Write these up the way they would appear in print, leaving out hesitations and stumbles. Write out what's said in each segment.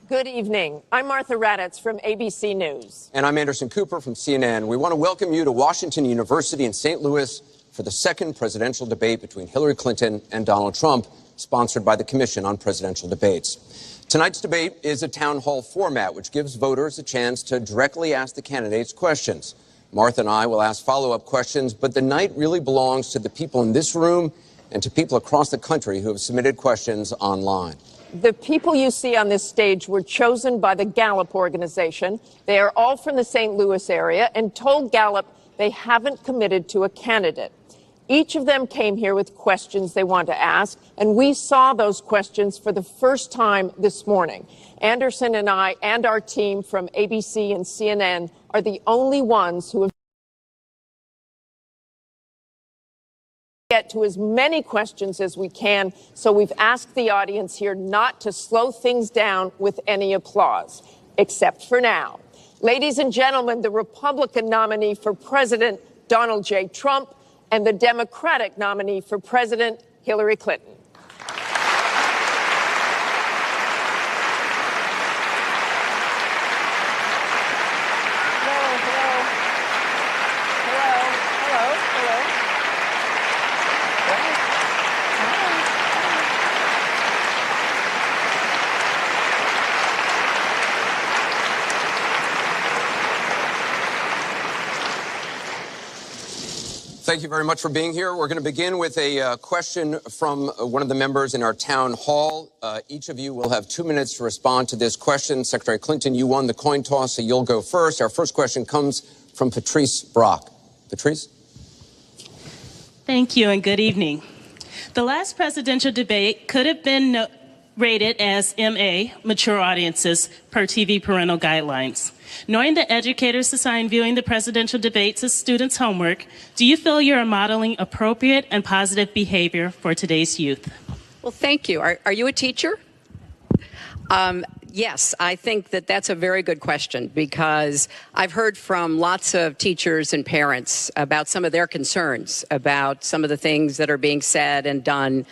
Good evening. I'm Martha Raddatz from ABC News. And I'm Anderson Cooper from CNN. We want to welcome you to Washington University in St. Louis for the second presidential debate between Hillary Clinton and Donald Trump, sponsored by the Commission on Presidential Debates. Tonight's debate is a town hall format, which gives voters a chance to directly ask the candidates questions. Martha and I will ask follow-up questions, but the night really belongs to the people in this room and to people across the country who have submitted questions online. The people you see on this stage were chosen by the Gallup organization. They are all from the St. Louis area and told Gallup they haven't committed to a candidate. Each of them came here with questions they want to ask, and we saw those questions for the first time this morning. Anderson and I and our team from ABC and CNN are the only ones who have get to as many questions as we can, so we've asked the audience here not to slow things down with any applause, except for now. Ladies and gentlemen, the Republican nominee for President, Donald J. Trump, and the Democratic nominee for President, Hillary Clinton. Thank you very much for being here. We're going to begin with a question from one of the members in our town hall. Each of you will have 2 minutes to respond to this question. Secretary Clinton, you won the coin toss, so you'll go first. Our first question comes from Patrice Brock. Patrice? Thank you and good evening. The last presidential debate could have been rated as MA, mature audiences, per TV parental guidelines. Knowing that educators assign viewing the presidential debates as students' homework, do you feel you're modeling appropriate and positive behavior for today's youth? Well, thank you. Are you a teacher? Yes, I think that that's a very good question, because I've heard from lots of teachers and parents about some of their concerns about some of the things that are being said and done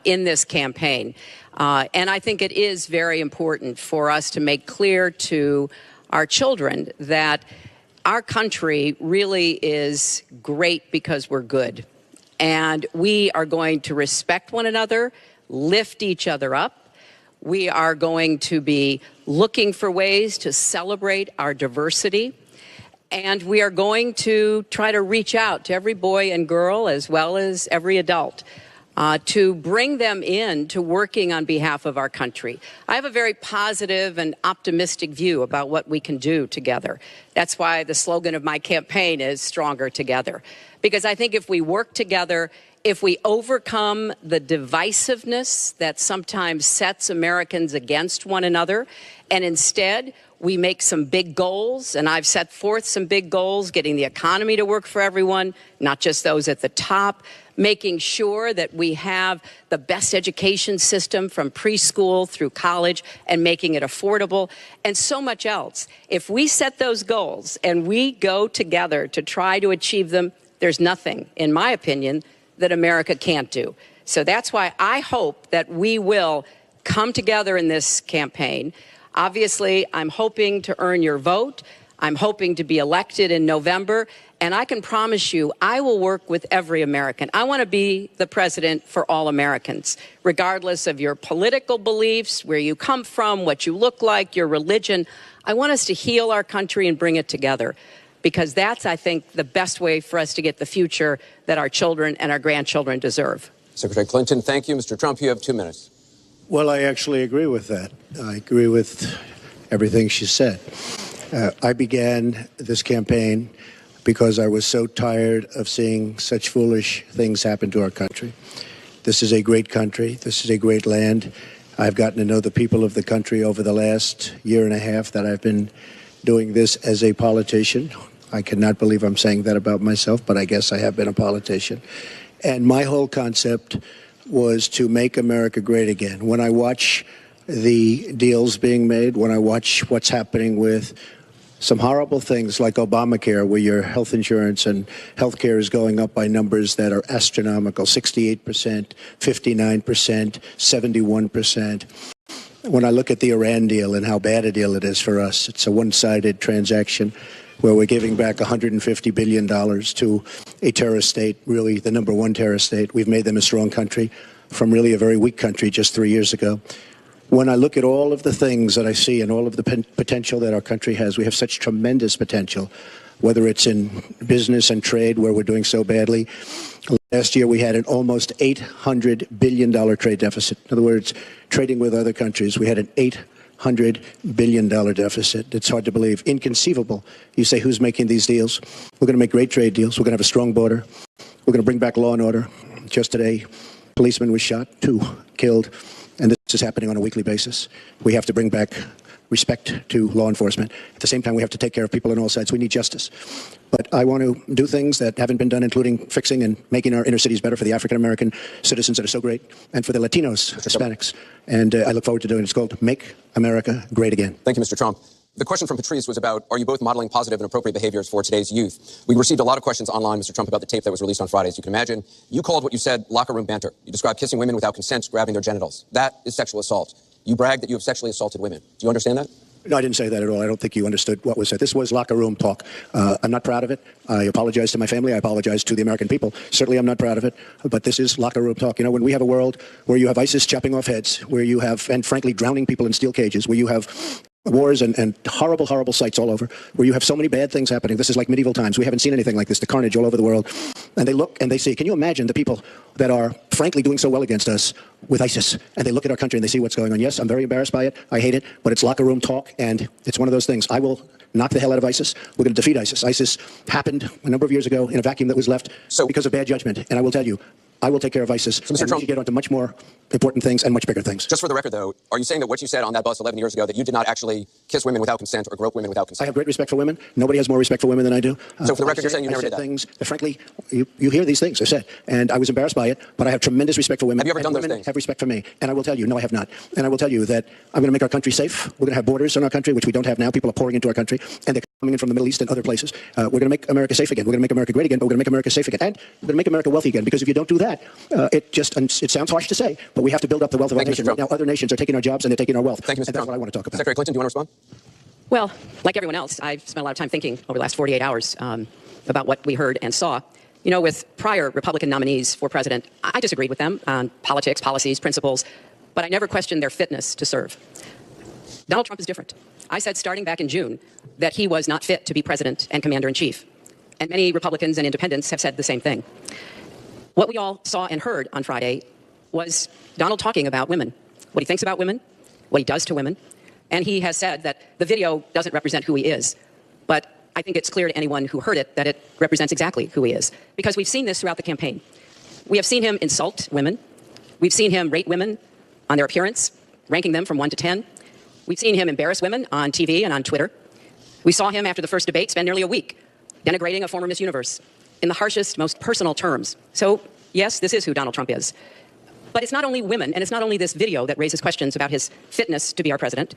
in this campaign. And I think it is very important for us to make clear to our children that our country really is great because we're good. And we are going to respect one another, lift each other up. We are going to be looking for ways to celebrate our diversity. And we are going to try to reach out to every boy and girl, as well as every adult, to bring them in to working on behalf of our country. I have a very positive and optimistic view about what we can do together. That's why the slogan of my campaign is Stronger Together. Because I think if we work together, if we overcome the divisiveness that sometimes sets Americans against one another, and instead we make some big goals, and I've set forth some big goals, getting the economy to work for everyone, not just those at the top, making sure that we have the best education system from preschool through college and making it affordable, and so much else. If we set those goals and we go together to try to achieve them, there's nothing, in my opinion, that America can't do. So that's why I hope that we will come together in this campaign. Obviously, I'm hoping to earn your vote. I'm hoping to be elected in November. And I can promise you, I will work with every American. I want to be the president for all Americans, regardless of your political beliefs, where you come from, what you look like, your religion. I want us to heal our country and bring it together, because that's, I think, the best way for us to get the future that our children and our grandchildren deserve. Secretary Clinton, thank you. Mr. Trump, you have 2 minutes. Well, I actually agree with that. I agree with everything she said. I began this campaign because I was so tired of seeing such foolish things happen to our country. This is a great country. This is a great land. I've gotten to know the people of the country over the last year and a half that I've been doing this as a politician. I cannot believe I'm saying that about myself, but I guess I have been a politician. And my whole concept was to make America great again. When I watch the deals being made, when I watch what's happening with some horrible things like Obamacare, where your health insurance and health care is going up by numbers that are astronomical, 68%, 59%, 71%. when I look at the Iran deal and how bad a deal it is for us, it's a one-sided transaction where we're giving back $150 billion to a terrorist state, really the number one terrorist state. We've made them a strong country from really a very weak country just 3 years ago. When I look at all of the things that I see and all of the potential that our country has, we have such tremendous potential, whether it's in business and trade where we're doing so badly. Last year, we had an almost $800 billion trade deficit. In other words, trading with other countries, we had an $800 billion deficit. It's hard to believe. Inconceivable. You say, who's making these deals? We're going to make great trade deals. We're going to have a strong border. We're going to bring back law and order. Just today, a policeman was shot, 2 killed, and this is happening on a weekly basis. We have to bring back respect to law enforcement. At the same time, we have to take care of people on all sides. We need justice. But I want to do things that haven't been done, including fixing and making our inner cities better for the African-American citizens that are so great, and for the Latinos, Hispanics. And I look forward to doing it. It's called Make America Great Again. Thank you, Mr. Trump. The question from Patrice was about, are you both modeling positive and appropriate behaviors for today's youth? We received a lot of questions online, Mr. Trump, about the tape that was released on Friday, as you can imagine. You called what you said locker room banter. You described kissing women without consent, grabbing their genitals. That is sexual assault. You bragged that you have sexually assaulted women. Do you understand that? No, I didn't say that at all. I don't think you understood what was said. This was locker room talk. I'm not proud of it. I apologize to my family. I apologize to the American people. Certainly, I'm not proud of it. But this is locker room talk. You know, when we have a world where you have ISIS chopping off heads, where you have, and frankly, drowning people in steel cages, where you have wars and horrible, horrible sights all over, where you have so many bad things happening. This is like medieval times. We haven't seen anything like this, the carnage all over the world. And they look and they see, can you imagine the people that are frankly doing so well against us with ISIS? And they look at our country and they see what's going on. Yes, I'm very embarrassed by it. I hate it, but it's locker room talk, and it's one of those things. I will knock the hell out of ISIS. We're going to defeat ISIS. ISIS happened a number of years ago in a vacuum that was left because of bad judgment. And I will tell you, I will take care of ISIS. So, Mr. Trump, we should get on to much more important things and much bigger things. Just for the record, though, are you saying that what you said on that bus 11 years ago, that you did not actually kiss women without consent or grope women without consent? I have great respect for women. Nobody has more respect for women than I do. So for the record, you're saying you never did that? Things that, frankly, you hear these things I said, and I was embarrassed by it, but I have tremendous respect for women. Have you ever done those women things? Have respect for me. And I will tell you, no, I have not. And I will tell you that I'm going to make our country safe. We're going to have borders in our country, which we don't have now. People are pouring into our country, and they're coming in from the Middle East and other places. We're going to make America safe again. We're going to make America great again, but we're going to make America safe again. And we're going to make America wealthy again, because if you don't do that, it sounds harsh to say, but we have to build up the wealth of our nation. Right now, other nations are taking our jobs and they're taking our wealth. Thank you, Mr. And that's what I want to talk about. Secretary Clinton, do you want to respond? Well, like everyone else, I've spent a lot of time thinking over the last 48 hours about what we heard and saw. You know, with prior Republican nominees for president, I disagreed with them on politics, policies, principles, but I never questioned their fitness to serve. Donald Trump is different. I said starting back in June that he was not fit to be president and commander-in-chief. And many Republicans and independents have said the same thing. What we all saw and heard on Friday was Donald talking about women, what he thinks about women, what he does to women. And he has said that the video doesn't represent who he is. But I think it's clear to anyone who heard it that it represents exactly who he is. Because we've seen this throughout the campaign. We have seen him insult women. We've seen him rate women on their appearance, ranking them from 1 to 10. We've seen him embarrass women on TV and on Twitter. We saw him after the first debate spend nearly a week denigrating a former Miss Universe in the harshest, most personal terms. So, yes, this is who Donald Trump is. But it's not only women, and it's not only this video that raises questions about his fitness to be our president,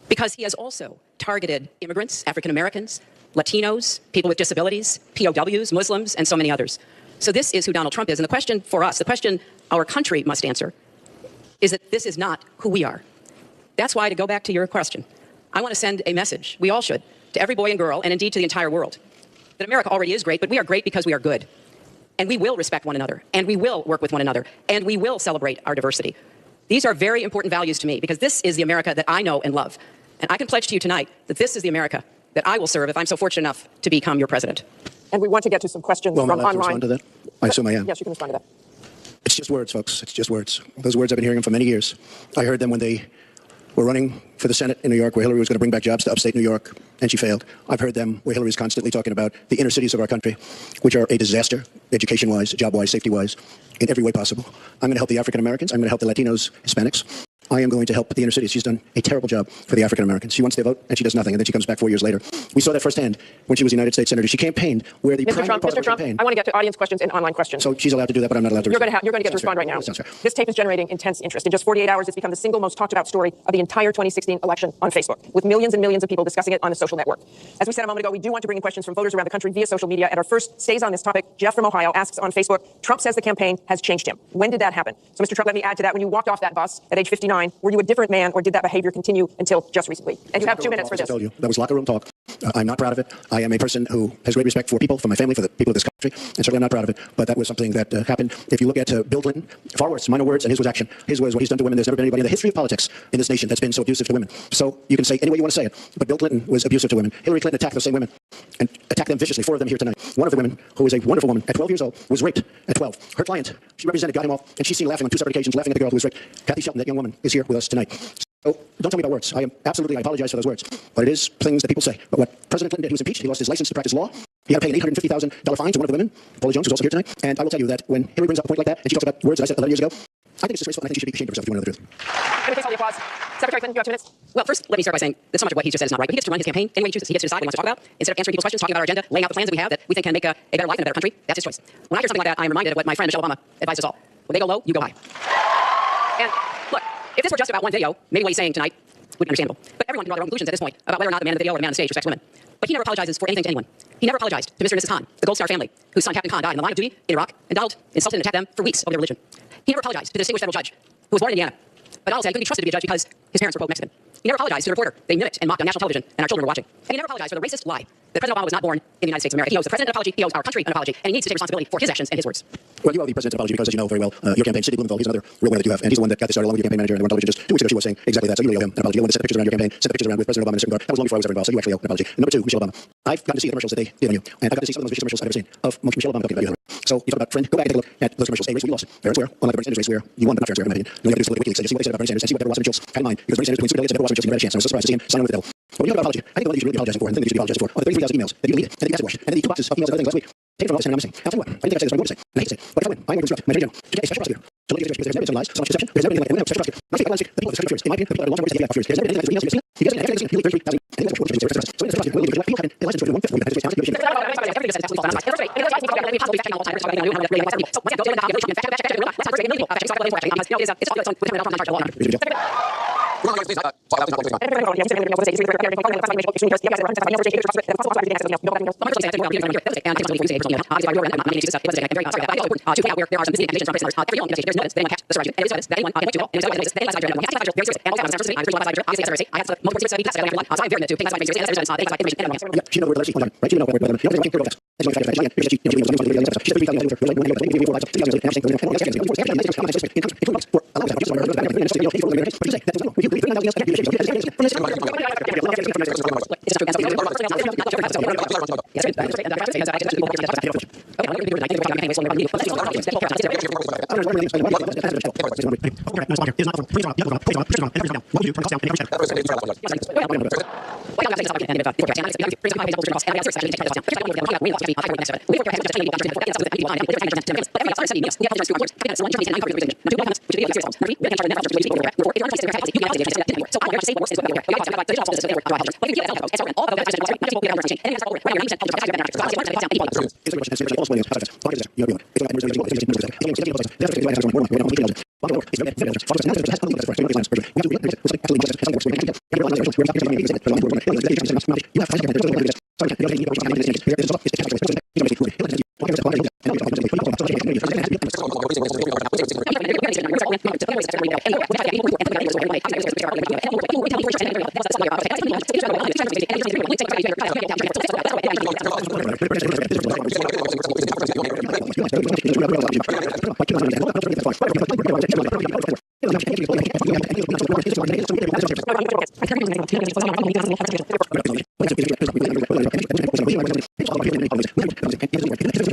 because he has also targeted immigrants, African Americans, Latinos, people with disabilities, POWs, Muslims, and so many others. So this is who Donald Trump is. And the question for us, the question our country must answer, is that this is not who we are. That's why, to go back to your question, I want to send a message, we all should, to every boy and girl, and indeed to the entire world, that America already is great, but we are great because we are good. And we will respect one another, and we will work with one another, and we will celebrate our diversity. These are very important values to me, because this is the America that I know and love. And I can pledge to you tonight that this is the America that I will serve if I'm so fortunate enough to become your president. And we want to get to some questions from online. To respond to that? I assume I am. Yes, you can respond to that. It's just words, folks. It's just words. Those words I've been hearing them for many years. I heard them when they were running for the Senate in New York, where Hillary was going to bring back jobs to upstate New York, and she failed. I've heard them where Hillary's constantly talking about the inner cities of our country, which are a disaster, education-wise, job-wise, safety-wise, in every way possible. I'm going to help the African Americans. I'm going to help the Latinos, Hispanics. I am going to help the inner cities. She's done a terrible job for the African Americans. She wants their vote, and she does nothing, and then she comes back 4 years later. We saw that firsthand when she was United States Senator. She campaigned where the primary part of her campaign. I want to get to audience questions and online questions. So she's allowed to do that, but I'm not allowed to respond. You're going to get to respond right now. This tape is generating intense interest. In just 48 hours, it's become the single most talked about story of the entire 2016 election on Facebook, with millions and millions of people discussing it on the social network. As we said a moment ago, we do want to bring in questions from voters around the country via social media. And our first stays on this topic. Jeff from Ohio asks on Facebook, Trump says the campaign has changed him. When did that happen? So, Mr. Trump, let me add to that. When you walked off that bus at age 59, 2009? Were you a different man, or did that behavior continue until just recently? And you have 2 minutes for this. I told you, that was locker room talk. I'm not proud of it. I am a person who has great respect for people, for my family, for the people of this country, and certainly I'm not proud of it. But that was something that happened. If you look at Bill Clinton, far worse, minor words, and his was action. His was what he's done to women. There's never been anybody in the history of politics in this nation that's been so abusive to women. So you can say any way you want to say it, but Bill Clinton was abusive to women. Hillary Clinton attacked those same women and attacked them viciously. 4 of them here tonight. One of the women, who is a wonderful woman, at 12 years old, was raped at 12. Her client, she represented, got him off, and she's seen laughing on 2 separate occasions, laughing at the girl who was raped. Kathy Shelton, that young woman, is here with us tonight. So don't tell me about words. I apologize for those words. But it is things that people say. But what President Clinton did, he was impeached. He lost his license to practice law. He had to pay an $850,000 fine to one of the women, Paula Jones, who's also here tonight. And I will tell you that when Hillary brings up a point like that, and she talks about words that I said 11 years ago, I think it's disgraceful, and I think she should be ashamed of herself if you want to know the truth. Please hold the applause. Secretary Clinton, you have 2 minutes. Well, first, let me start by saying that so much of what he just said is not right. But he gets to run his campaign any way he chooses. He gets to decide what he wants to talk about. Instead of answering people's questions, talking about our agenda, laying out the plans that we have that we think can make a better life and a better country, that's his choice. When I hear something like that, I am reminded of what my friend Michelle Obama advised us all. When they go low, you go high. And look, if this were just about one video, maybe what he's saying tonight would be understandable. But everyone can draw their own conclusions at this point about whether or not the man in the video or the man on the stage respects women. But he never apologizes for anything to anyone. He never apologized to Mr. and Mrs. Khan, the Gold Star family, whose son Captain Khan died in the line of duty in Iraq, and Donald insulted and attacked them for weeks over their religion. He never apologized to the distinguished federal judge, who was born in Indiana. But Donald said he couldn't be trusted to be a judge because his parents were, quote, Mexican. He never apologized to the reporter they mimicked and mocked on national television, and our children were watching. And he never apologized for the racist lie that President Obama was not born in the United States of America. He owes the president an apology, he owes our country an apology, and he needs to take responsibility for his actions and his words. Well, you owe the president an apology because, as you know very well, your campaign, Sidney Blumenthal, he's another real winner that you have, and he's the one that got this started along with your campaign manager and went on television just 2 weeks ago. She was saying exactly that. So you really owe him an apology. You want to set the pictures around your campaign, set the pictures around with President Obama and Secretary. That was long before I was ever involved, so you actually owe an apology. And number 2, Michelle Obama. I've gotten to see the commercials that they did on you, and I've gotten to see some of the most vicious commercials I've ever seen of Michelle Obama talking about you. So you talk about friend, go back and take a look at those commercials. A race where you lost, fair and square. Unlike the Bernie Sanders race where you won, but not fair and square, in my opinion. You only have to do is WikiLeaks and just see what they said about Bernie Sanders and see what Deborah Wasserman Schultz had in mind. Because Bernie Sanders between super delegates and Deborah Wasserman Schultz, you never had a chance. I was so surprised to see him sign on with the devil. But when you talk about apology, I think the one that you should really be apologizing for, and the thing that you should be apologizing for, are the 33,000 emails that you deleted and that you acid washed, and the 2 boxes of emails and other things last week. Take it from office and I'm missing. I'll tell you what, I didn't think I said this, but I'm going to say, and I hate to say, but if I win, I'm going to instruct my attorney general to get a special prosecutor to look at because there's never been some lies, so much deception, there's never been anything like special prosecutor. Not saying last week, the people of this country fears. In my opinion, the people that are long-term ways to for fears. There's never been anything like this emails he doesn't have anything. He nearly 33,000 and that's what he should be. So in the special prosecutor, people have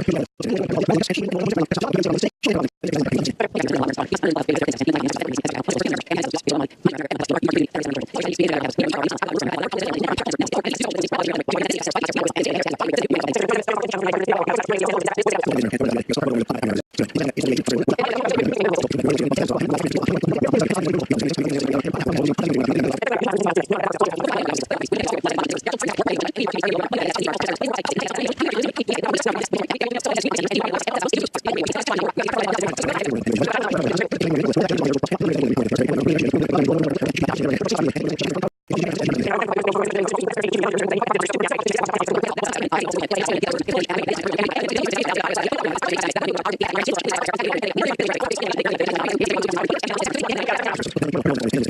a license to 1/5 of the United States. She knows where the legacy right? She knows where the